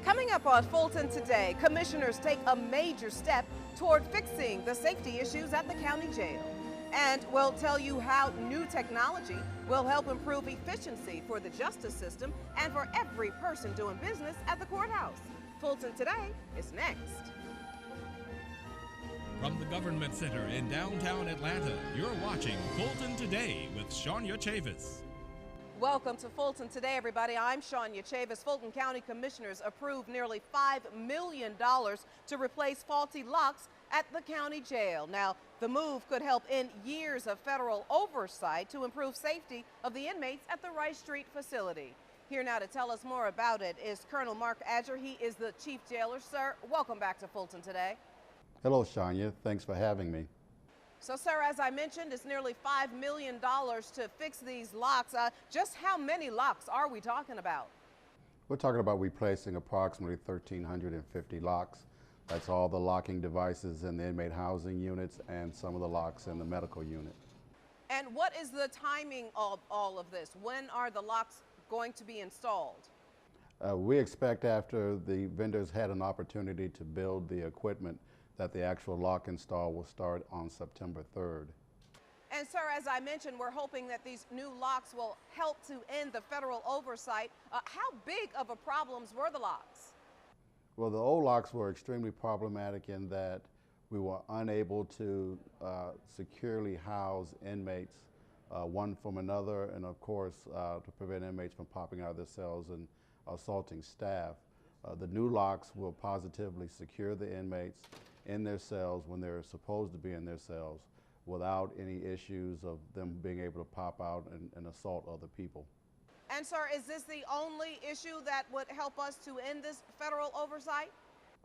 Coming up on Fulton today, commissioners take a major step toward fixing the safety issues at the county jail. And we'll tell you how new technology will help improve efficiency for the justice system and for every person doing business at the courthouse. Fulton Today is next. From the Government Center in downtown Atlanta, you're watching Fulton Today with Shania Chavis. Welcome to Fulton Today, everybody. I'm Shania Chavis. Fulton County Commissioners approved nearly $5 million to replace faulty locks at the county jail. Now, the move could help end years of federal oversight to improve safety of the inmates at the Rice Street facility. Here now to tell us more about it is Colonel Mark Adger. He is the chief jailer. Sir, welcome back to Fulton Today. Hello, Shania. Thanks for having me. So, sir, as I mentioned, it's nearly $5 million to fix these locks. Just how many locks are we talking about? We're talking about replacing approximately 1,350 locks. That's all the locking devices in the inmate housing units and some of the locks in the medical unit. And what is the timing of all of this? When are the locks going to be installed? We expect after the vendors had an opportunity to build the equipment that the actual lock install will start on September 3rd. And sir, as I mentioned, we're hoping that these new locks will help to end the federal oversight. How big of a problems were the locks? Well, the old locks were extremely problematic in that we were unable to securely house inmates one from another, and of course to prevent inmates from popping out of their cells and assaulting staff. The new locks will positively secure the inmates in their cells when they're supposed to be in their cells without any issues of them being able to pop out and assault other people. And sir, is this the only issue that would help us to end this federal oversight?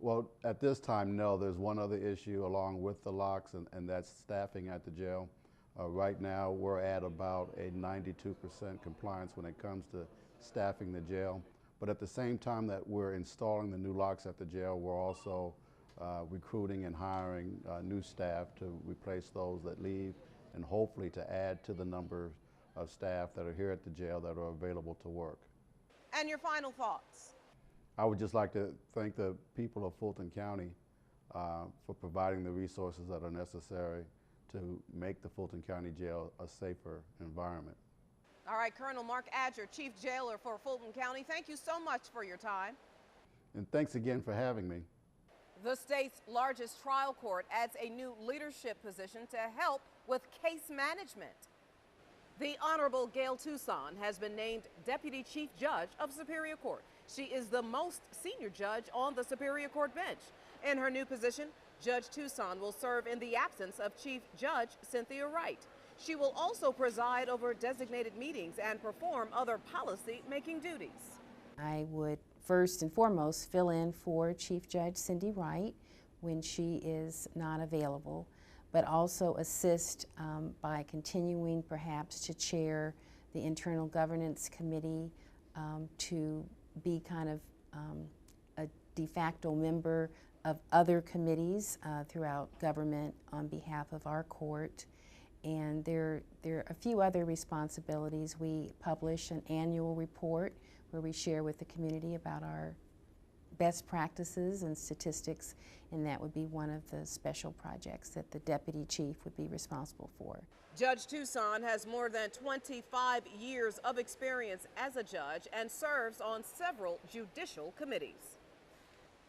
Well, at this time, no. There's one other issue along with the locks, and that's staffing at the jail. Right now, we're at about a 92% compliance when it comes to staffing the jail. But at the same time that we're installing the new locks at the jail, we're also recruiting and hiring new staff to replace those that leave, and hopefully to add to the number of staff that are here at the jail that are available to work. And your final thoughts? I would just like to thank the people of Fulton County for providing the resources that are necessary to make the Fulton County Jail a safer environment. All right, Colonel Mark Adger, Chief Jailer for Fulton County, thank you so much for your time. And thanks again for having me. The state's largest trial court adds a new leadership position to help with case management. The Honorable Gail Tucson has been named Deputy Chief Judge of Superior Court. She is the most senior judge on the Superior Court bench. In her new position, Judge Tucson will serve in the absence of Chief Judge Cynthia Wright. She will also preside over designated meetings and perform other policy-making duties. I would first and foremost fill in for Chief Judge Cindy Wright when she is not available, but also assist by continuing perhaps to chair the Internal Governance Committee, to be kind of a de facto member of other committees throughout government on behalf of our court. And there are a few other responsibilities. We publish an annual report where we share with the community about our best practices and statistics, and that would be one of the special projects that the deputy chief would be responsible for. Judge Tucson has more than 25 years of experience as a judge and serves on several judicial committees.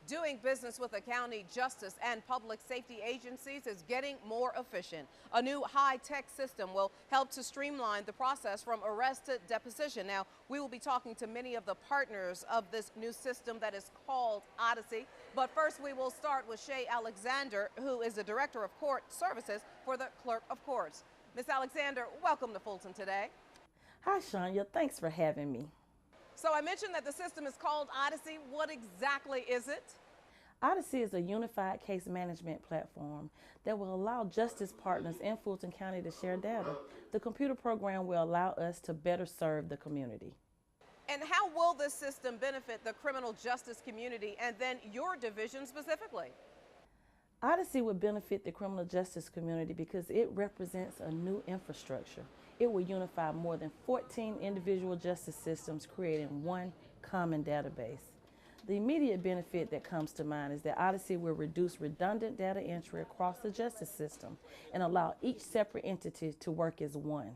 Doing business with the county justice and public safety agencies is getting more efficient. A new high-tech system will help to streamline the process from arrest to deposition. Now, we will be talking to many of the partners of this new system that is called Odyssey. But first, we will start with Shay Alexander, who is the Director of Court Services for the Clerk of Courts. Ms. Alexander, welcome to Fulton Today. Hi, Shania. Thanks for having me. So I mentioned that the system is called Odyssey. What exactly is it? Odyssey is a unified case management platform that will allow justice partners in Fulton County to share data. The computer program will allow us to better serve the community. And how will this system benefit the criminal justice community and then your division specifically? Odyssey would benefit the criminal justice community because it represents a new infrastructure. It will unify more than 14 individual justice systems, creating one common database. The immediate benefit that comes to mind is that Odyssey will reduce redundant data entry across the justice system and allow each separate entity to work as one.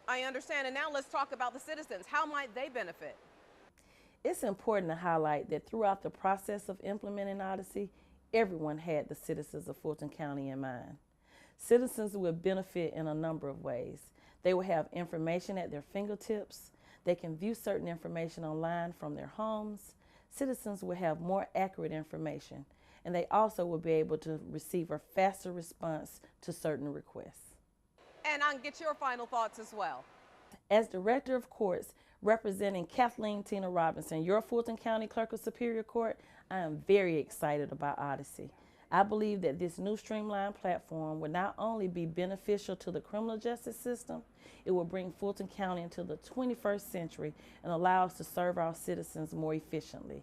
I understand, and now let's talk about the citizens. How might they benefit? It's important to highlight that throughout the process of implementing Odyssey, everyone had the citizens of Fulton County in mind. Citizens will benefit in a number of ways. They will have information at their fingertips. They can view certain information online from their homes. Citizens will have more accurate information, and they also will be able to receive a faster response to certain requests. And I can get your final thoughts as well. As Director of Courts, representing Kathleen Tina Robinson, your Fulton County Clerk of Superior Court, I am very excited about Odyssey. I believe that this new streamlined platform will not only be beneficial to the criminal justice system, it will bring Fulton County into the 21st century and allow us to serve our citizens more efficiently.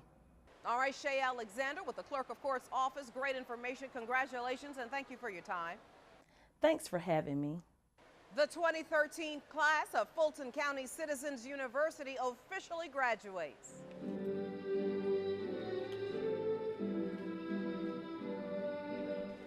All right, Shay Alexander with the Clerk of Court's office. Great information. Congratulations, and thank you for your time. Thanks for having me. The 2013 class of Fulton County Citizens University officially graduates.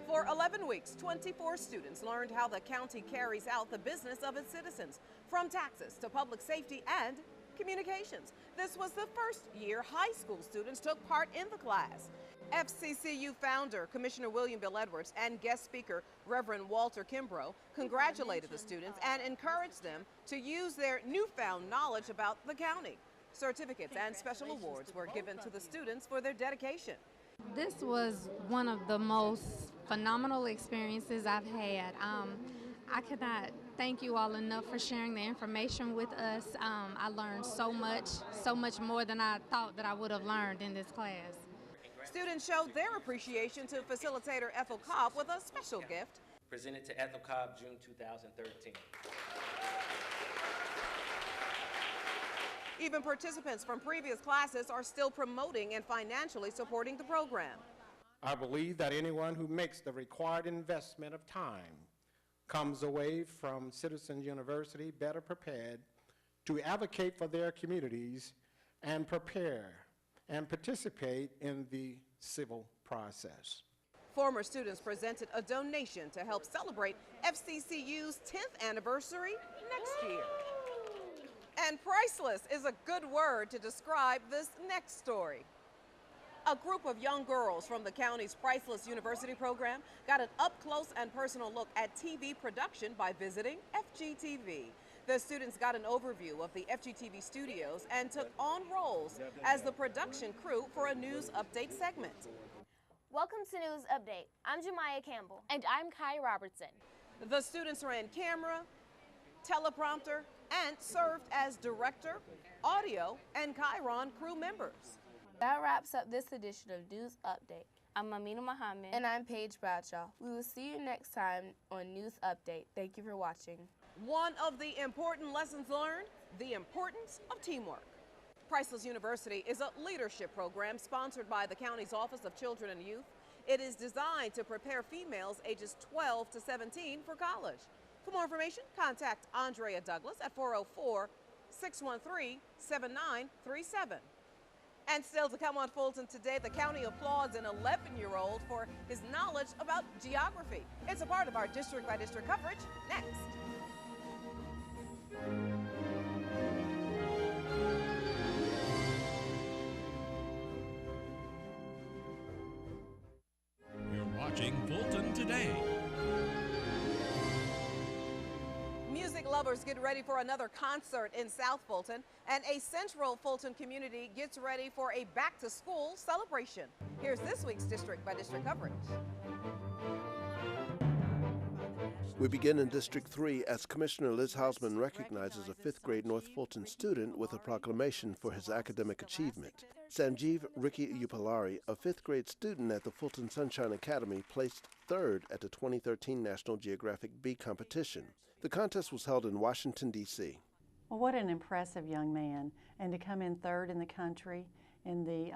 For 11 weeks, 24 students learned how the county carries out the business of its citizens, from taxes to public safety and communications. This was the first year high school students took part in the class. FCCU founder Commissioner William Bill Edwards and guest speaker Reverend Walter Kimbrough congratulated the students and encouraged them to use their newfound knowledge about the county. Certificates and special awards were given to the students for their dedication. This was one of the most phenomenal experiences I've had. I could not thank you all enough for sharing the information with us. I learned so much more than I thought that I would have learned in this class. Students showed their appreciation to facilitator Ethel Cobb with a special gift. Presented to Ethel Cobb, June 2013. Even participants from previous classes are still promoting and financially supporting the program. I believe that anyone who makes the required investment of time comes away from Citizens University better prepared to advocate for their communities and prepare and participate in the civil process. Former students presented a donation to help celebrate FCCU's 10th anniversary next year. And priceless is a good word to describe this next story. A group of young girls from the county's Priceless University program got an up-close and personal look at TV production by visiting FGTV. The students got an overview of the FGTV studios and took on roles as the production crew for a news update segment. Welcome to News Update. I'm Jemiah Campbell. And I'm Kai Robertson. The students ran camera, teleprompter, and served as director, audio, and Chiron crew members. That wraps up this edition of News Update. I'm Amina Muhammad. And I'm Paige Bradshaw. We will see you next time on News Update. Thank you for watching. One of the important lessons learned, the importance of teamwork. Priceless University is a leadership program sponsored by the county's Office of Children and Youth. It is designed to prepare females ages 12 to 17 for college. For more information, contact Andrea Douglas at 404-613-7937. And still to come on Fulton Today, the county applauds an 11-year-old for his knowledge about geography. It's a part of our district-by-district coverage next. You're watching Fulton Today. Music lovers get ready for another concert in South Fulton, and a Central Fulton community gets ready for a back-to-school celebration. Here's this week's district-by-district coverage. We begin in District 3 as Commissioner Liz Hausman recognizes a 5th grade North Fulton student with a proclamation for his academic achievement. Sanjeev Ricky Upalari, a 5th grade student at the Fulton Sunshine Academy, placed 3rd at the 2013 National Geographic Bee competition. The contest was held in Washington, D.C. Well, what an impressive young man. And to come in 3rd in the country in the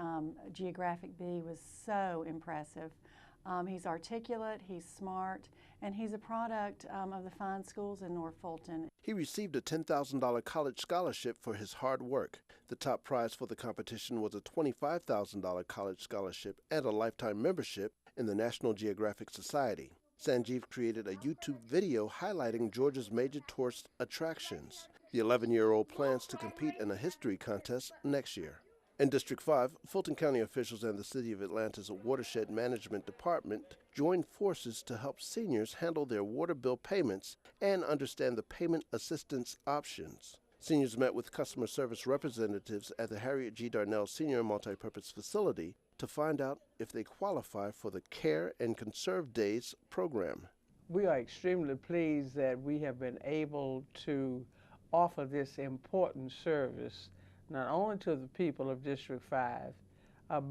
Geographic Bee was so impressive. He's articulate, he's smart, and he's a product of the fine schools in North Fulton. He received a $10,000 college scholarship for his hard work. The top prize for the competition was a $25,000 college scholarship and a lifetime membership in the National Geographic Society. Sanjeev created a YouTube video highlighting Georgia's major tourist attractions. The 11-year-old plans to compete in a history contest next year. In District 5, Fulton County officials and the City of Atlanta's Watershed Management Department joined forces to help seniors handle their water bill payments and understand the payment assistance options. Seniors met with customer service representatives at the Harriet G. Darnell Senior Multipurpose Facility to find out if they qualify for the Care and Conserve Days program. We are extremely pleased that we have been able to offer this important service not only to the people of District 5,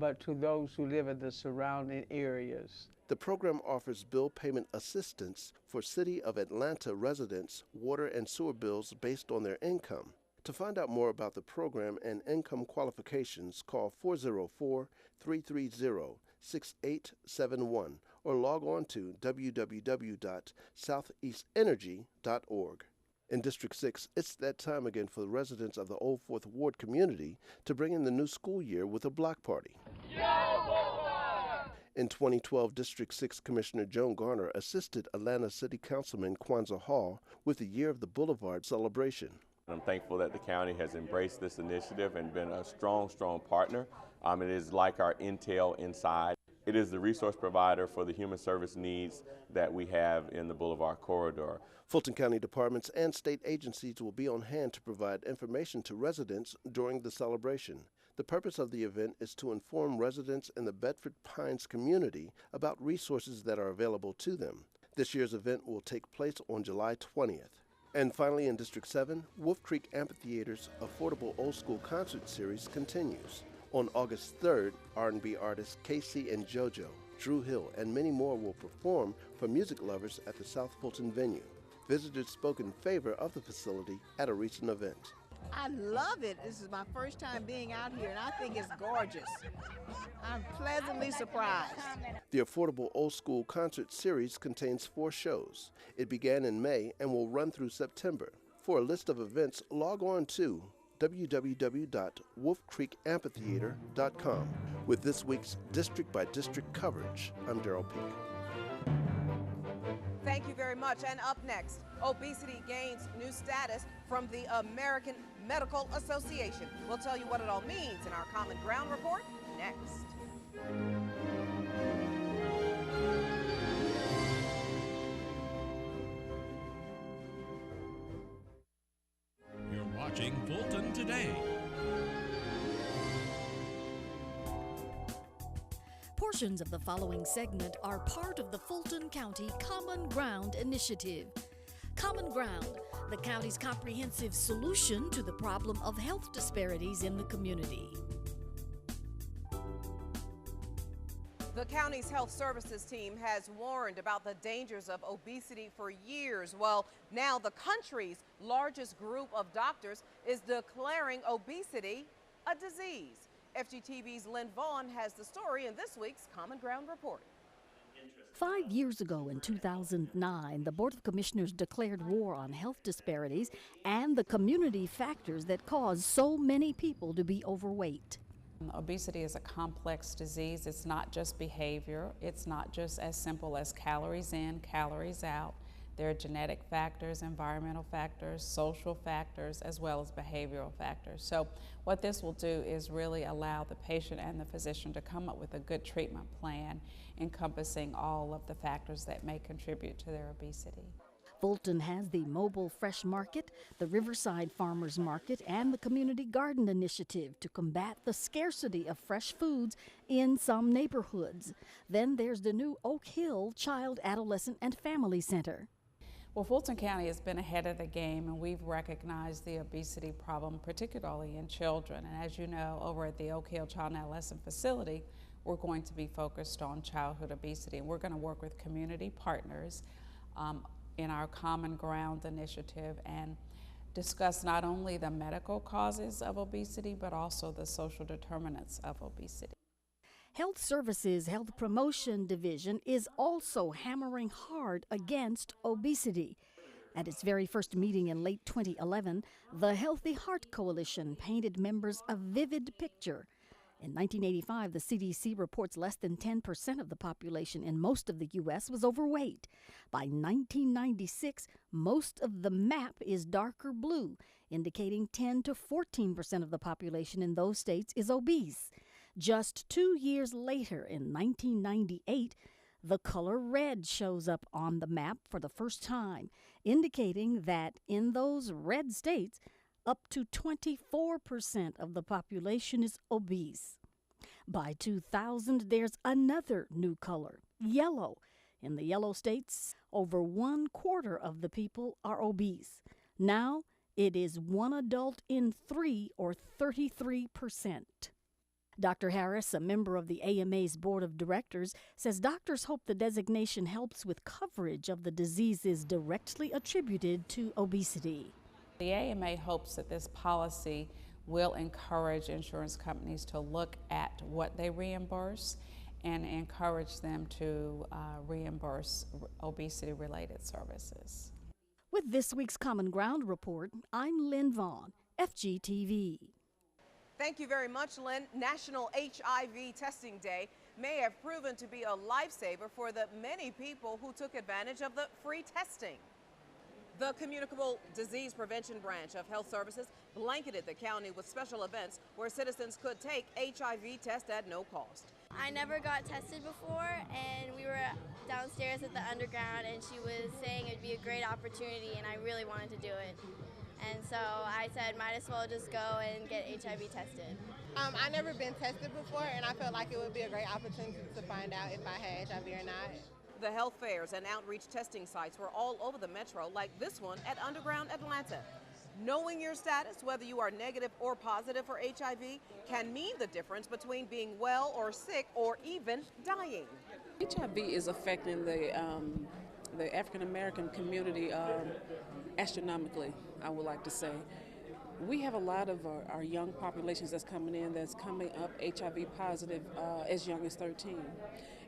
but to those who live in the surrounding areas. The program offers bill payment assistance for City of Atlanta residents' water and sewer bills based on their income. To find out more about the program and income qualifications, call 404-330-6871 or log on to www.southeastenergy.org. In District 6, it's that time again for the residents of the Old Fourth Ward community to bring in the new school year with a block party. In 2012, District 6 Commissioner Joan Garner assisted Atlanta City Councilman Kwanzaa Hall with the Year of the Boulevard celebration. I'm thankful that the county has embraced this initiative and been a strong partner. It is like our Intel inside. It is the resource provider for the human service needs that we have in the Boulevard corridor. Fulton County departments and state agencies will be on hand to provide information to residents during the celebration. The purpose of the event is to inform residents in the Bedford Pines community about resources that are available to them. This year's event will take place on July 20th. And finally, in District 7, Wolf Creek Amphitheater's Affordable Old School Concert Series continues. On August 3rd, R&B artists Casey and JoJo, Drew Hill, and many more will perform for music lovers at the South Fulton venue. Visitors spoke in favor of the facility at a recent event. I love it. This is my first time being out here, and I think it's gorgeous. I'm pleasantly surprised. The Affordable Old School Concert Series contains 4 shows. It began in May and will run through September. For a list of events, log on to www.wolfcreekamphitheater.com. With this week's District by District coverage, I'm Darrell Peak. Thank you very much. And up next, obesity gains new status from the American Medical Association. We'll tell you what it all means in our Common Ground report next. You're watching Fulton Today. Portions of the following segment are part of the Fulton County Common Ground Initiative. Common Ground, the county's comprehensive solution to the problem of health disparities in the community. The county's health services team has warned about the dangers of obesity for years. Well, now the country's largest group of doctors is declaring obesity a disease. FGTV's Lynn Vaughn has the story in this week's Common Ground report. 5 years ago in 2009, the Board of Commissioners declared war on health disparities and the community factors that cause so many people to be overweight. Obesity is a complex disease. It's not just behavior. It's not just as simple as calories in, calories out. There are genetic factors, environmental factors, social factors, as well as behavioral factors. So what this will do is really allow the patient and the physician to come up with a good treatment plan encompassing all of the factors that may contribute to their obesity. Fulton has the Mobile Fresh Market, the Riverside Farmers Market, and the Community Garden Initiative to combat the scarcity of fresh foods in some neighborhoods. Then there's the new Oak Hill Child, Adolescent, and Family Center. Well, Fulton County has been ahead of the game, and we've recognized the obesity problem, particularly in children. And as you know, over at the Oak Hill Child and Adolescent Facility, we're going to be focused on childhood obesity. And we're going to work with community partners in our Common Ground initiative and discuss not only the medical causes of obesity, but also the social determinants of obesity. Health Services Health Promotion Division is also hammering hard against obesity. At its very first meeting in late 2011, the Healthy Heart Coalition painted members a vivid picture. In 1985, the CDC reports less than 10% of the population in most of the U.S. was overweight. By 1996, most of the map is darker blue, indicating 10 to 14% of the population in those states is obese. Just 2 years later, in 1998, the color red shows up on the map for the first time, indicating that in those red states, up to 24% of the population is obese. By 2000, there's another new color, yellow. In the yellow states, over 1/4 of the people are obese. Now, it is 1 adult in 3, or 33%. Dr. Harris, a member of the AMA's board of directors, says doctors hope the designation helps with coverage of the diseases directly attributed to obesity. The AMA hopes that this policy will encourage insurance companies to look at what they reimburse and encourage them to reimburse obesity-related services. With this week's Common Ground report, I'm Lynn Vaughn, FGTV. Thank you very much, Lynn. National HIV Testing Day may have proven to be a lifesaver for the many people who took advantage of the free testing. The Communicable Disease Prevention Branch of Health Services blanketed the county with special events where citizens could take HIV tests at no cost. I never got tested before, and we were downstairs at the underground, and she was saying it would be a great opportunity, and I really wanted to do it. And so I said, might as well just go and get HIV tested. I never been tested before, and I felt like it would be a great opportunity to find out if I had HIV or not. The health fairs and outreach testing sites were all over the metro, like this one at Underground Atlanta. Knowing your status, whether you are negative or positive for HIV, can mean the difference between being well or sick or even dying. HIV is affecting the African American community astronomically, I would like to say. We have a lot of our young populations that's coming in that's coming up HIV positive as young as 13.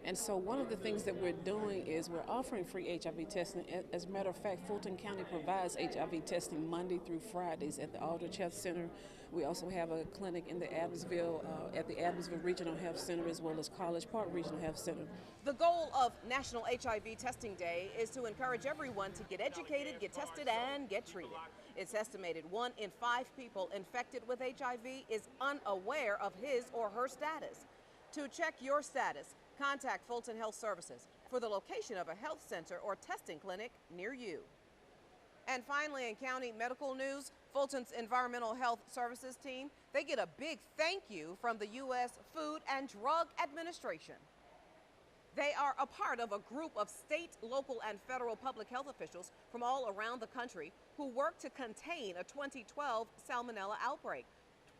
And so one of the things that we're doing is we're offering free HIV testing. As a matter of fact, Fulton County provides HIV testing Monday through Fridays at the Aldrich Health Center. We also have a clinic in the Adamsville, at the Adamsville Regional Health Center, as well as College Park Regional Health Center. The goal of National HIV Testing Day is to encourage everyone to get educated, get tested, and get treated. It's estimated 1 in 5 people infected with HIV is unaware of his or her status. To check your status, contact Fulton Health Services for the location of a health center or testing clinic near you. And finally, in county medical news, Fulton's Environmental Health Services team, they get a big thank you from the U.S. Food and Drug Administration. They are a part of a group of state, local, and federal public health officials from all around the country who work to contain a 2012 salmonella outbreak.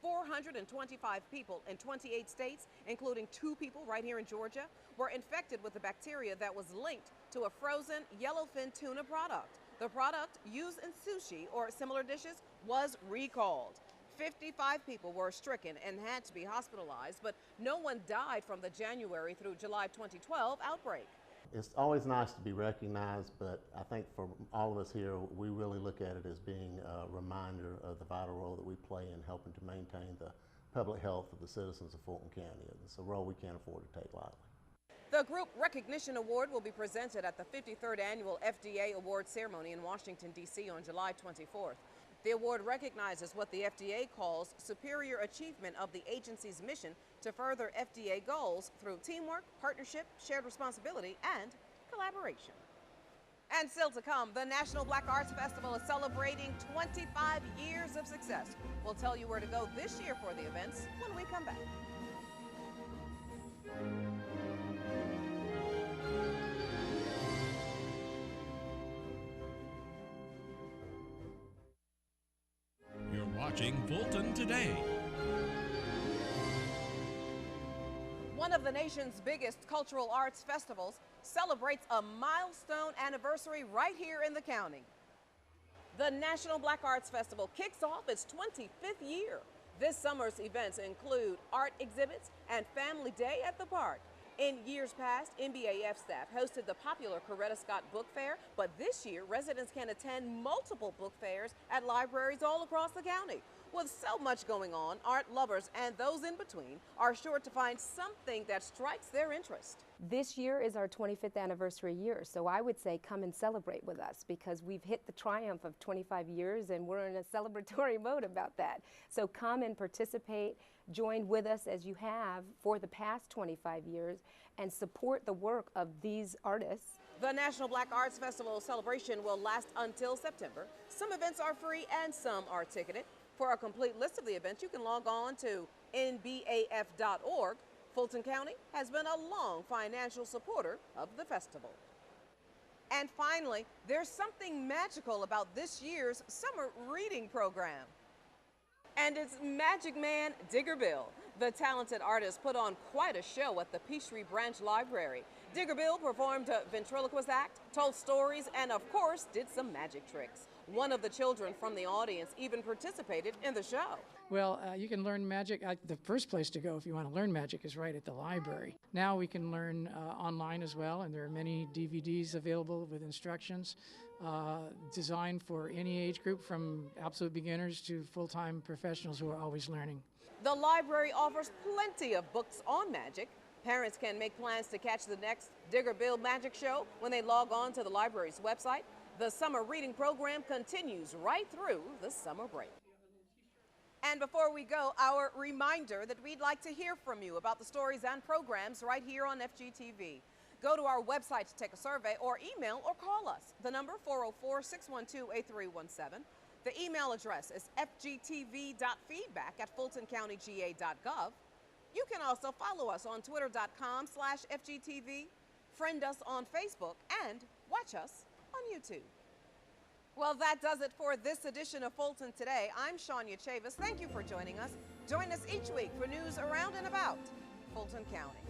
425 people in 28 states, including 2 people right here in Georgia, were infected with the bacteria that was linked to a frozen yellowfin tuna product. The product used in sushi or similar dishes was recalled. 55 people were stricken and had to be hospitalized, but no one died from the January through July 2012 outbreak. It's always nice to be recognized, but I think for all of us here, we really look at it as being a reminder of the vital role that we play in helping to maintain the public health of the citizens of Fulton County. It's a role we can't afford to take lightly. The Group Recognition Award will be presented at the 53rd Annual FDA Award Ceremony in Washington, D.C. on July 24th. The award recognizes what the FDA calls superior achievement of the agency's mission to further FDA goals through teamwork, partnership, shared responsibility, and collaboration. And still to come, the National Black Arts Festival is celebrating 25 years of success. We'll tell you where to go this year for the events when we come back. You're watching Fulton Today. One of the nation's biggest cultural arts festivals celebrates a milestone anniversary right here in the county. The National Black Arts Festival kicks off its 25th year. This summer's events include art exhibits and family day at the park. In years past, NBAF staff hosted the popular Coretta Scott Book Fair, but this year, residents can attend multiple book fairs at libraries all across the county. With so much going on, art lovers and those in between are sure to find something that strikes their interest. This year is our 25th anniversary year, so I would say come and celebrate with us because we've hit the triumph of 25 years and we're in a celebratory mode about that. So come and participate, join with us as you have for the past 25 years, and support the work of these artists. The National Black Arts Festival celebration will last until September. Some events are free and some are ticketed. For a complete list of the events, you can log on to nbaf.org. Fulton County has been a long financial supporter of the festival. And finally, there's something magical about this year's summer reading program. And it's Magic Man Digger Bill. The talented artist put on quite a show at the Peachtree Branch Library. Digger Bill performed a ventriloquist act, told stories, and of course did some magic tricks. One of the children from the audience even participated in the show. Well, you can learn magic. The first place to go if you want to learn magic is right at the library. Now we can learn online as well, and there are many DVDs available with instructions designed for any age group from absolute beginners to full-time professionals who are always learning. The library offers plenty of books on magic. Parents can make plans to catch the next Digger Bill Magic Show when they log on to the library's website. The summer reading program continues right through the summer break. And before we go, our reminder that we'd like to hear from you about the stories and programs right here on FGTV. Go to our website to take a survey or email or call us. The number 404-612-8317. The email address is fgtv.feedback@fultoncountyga.gov. You can also follow us on twitter.com/FGTV, friend us on Facebook, and watch us on YouTube. Well, that does it for this edition of Fulton Today. I'm Shania Chavis. Thank you for joining us. Join us each week for news around and about Fulton County.